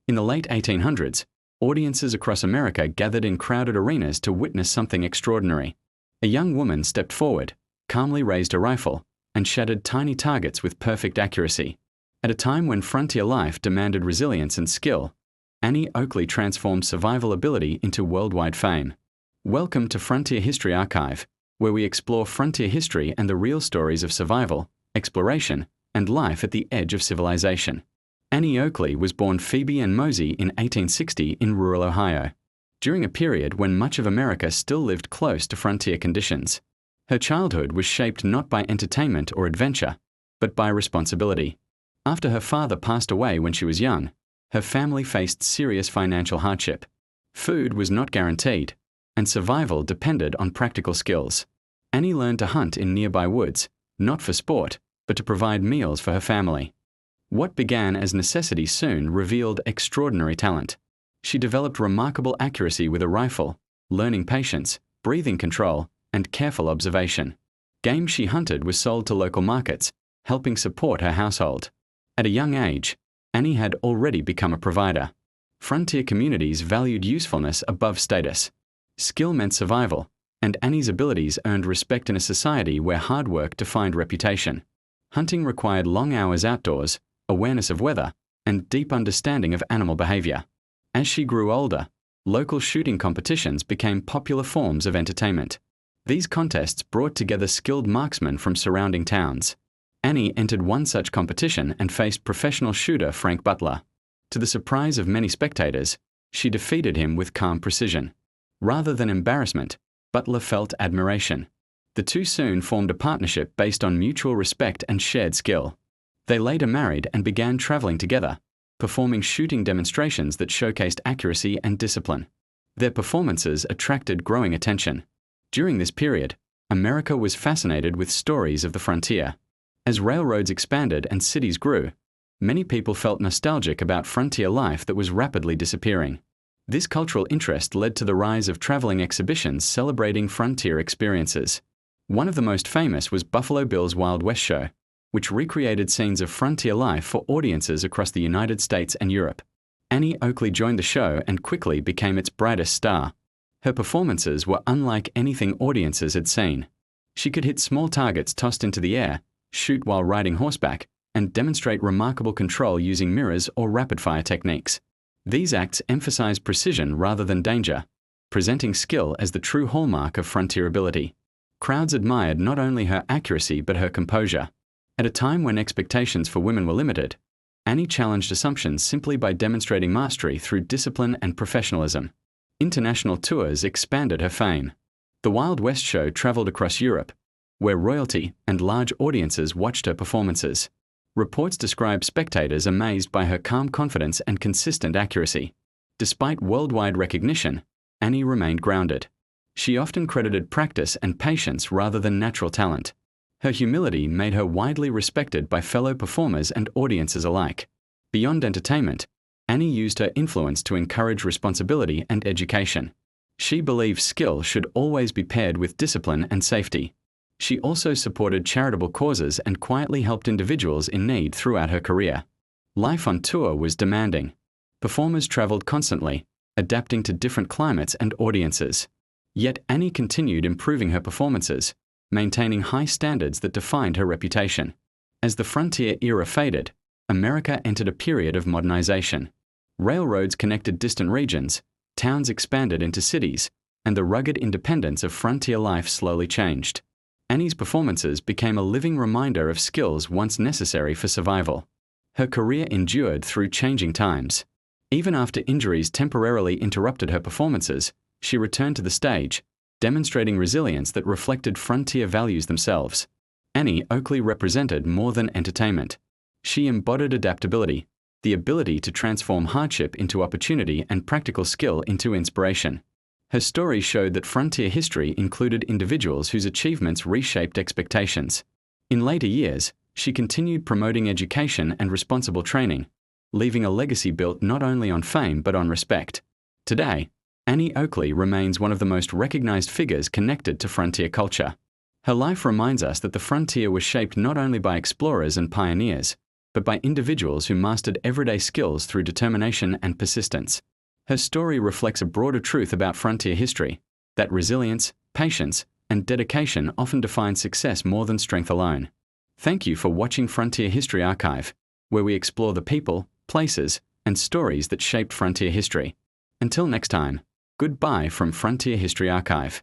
In the late 1800s, audiences across America gathered in crowded arenas to witness something extraordinary. A young woman stepped forward, calmly raised a rifle, and shattered tiny targets with perfect accuracy. At a time when frontier life demanded resilience and skill, Annie Oakley transformed survival ability into worldwide fame. Welcome to Frontier History Archive, where we explore frontier history and the real stories of survival, exploration, and life at the edge of civilization. Annie Oakley was born Phoebe Ann Mosey in 1860 in rural Ohio, during a period when much of America still lived close to frontier conditions. Her childhood was shaped not by entertainment or adventure, but by responsibility. After her father passed away when she was young, her family faced serious financial hardship. Food was not guaranteed, and survival depended on practical skills. Annie learned to hunt in nearby woods, not for sport, but to provide meals for her family. What began as necessity soon revealed extraordinary talent. She developed remarkable accuracy with a rifle, learning patience, breathing control, and careful observation. Game she hunted was sold to local markets, helping support her household. At a young age, Annie had already become a provider. Frontier communities valued usefulness above status. Skill meant survival, and Annie's abilities earned respect in a society where hard work defined reputation. Hunting required long hours outdoors, awareness of weather, and deep understanding of animal behavior. As she grew older, local shooting competitions became popular forms of entertainment. These contests brought together skilled marksmen from surrounding towns. Annie entered one such competition and faced professional shooter Frank Butler. To the surprise of many spectators, she defeated him with calm precision. Rather than embarrassment, Butler felt admiration. The two soon formed a partnership based on mutual respect and shared skill. They later married and began traveling together, performing shooting demonstrations that showcased accuracy and discipline. Their performances attracted growing attention. During this period, America was fascinated with stories of the frontier. As railroads expanded and cities grew, many people felt nostalgic about frontier life that was rapidly disappearing. This cultural interest led to the rise of traveling exhibitions celebrating frontier experiences. One of the most famous was Buffalo Bill's Wild West Show, which recreated scenes of frontier life for audiences across the United States and Europe. Annie Oakley joined the show and quickly became its brightest star. Her performances were unlike anything audiences had seen. She could hit small targets tossed into the air, shoot while riding horseback, and demonstrate remarkable control using mirrors or rapid-fire techniques. These acts emphasized precision rather than danger, presenting skill as the true hallmark of frontier ability. Crowds admired not only her accuracy but her composure. At a time when expectations for women were limited, Annie challenged assumptions simply by demonstrating mastery through discipline and professionalism. International tours expanded her fame. The Wild West Show traveled across Europe, where royalty and large audiences watched her performances. Reports describe spectators amazed by her calm confidence and consistent accuracy. Despite worldwide recognition, Annie remained grounded. She often credited practice and patience rather than natural talent. Her humility made her widely respected by fellow performers and audiences alike. Beyond entertainment, Annie used her influence to encourage responsibility and education. She believed skill should always be paired with discipline and safety. She also supported charitable causes and quietly helped individuals in need throughout her career. Life on tour was demanding. Performers traveled constantly, adapting to different climates and audiences. Yet Annie continued improving her performances, maintaining high standards that defined her reputation. As the frontier era faded, America entered a period of modernization. Railroads connected distant regions, towns expanded into cities, and the rugged independence of frontier life slowly changed. Annie's performances became a living reminder of skills once necessary for survival. Her career endured through changing times. Even after injuries temporarily interrupted her performances, she returned to the stage, demonstrating resilience that reflected frontier values themselves. Annie Oakley represented more than entertainment. She embodied adaptability, the ability to transform hardship into opportunity and practical skill into inspiration. Her story showed that frontier history included individuals whose achievements reshaped expectations. In later years, she continued promoting education and responsible training, leaving a legacy built not only on fame but on respect. Today, Annie Oakley remains one of the most recognized figures connected to frontier culture. Her life reminds us that the frontier was shaped not only by explorers and pioneers, but by individuals who mastered everyday skills through determination and persistence. Her story reflects a broader truth about frontier history, that resilience, patience, and dedication often define success more than strength alone. Thank you for watching Frontier History Archive, where we explore the people, places, and stories that shaped frontier history. Until next time, goodbye from Frontier History Archive.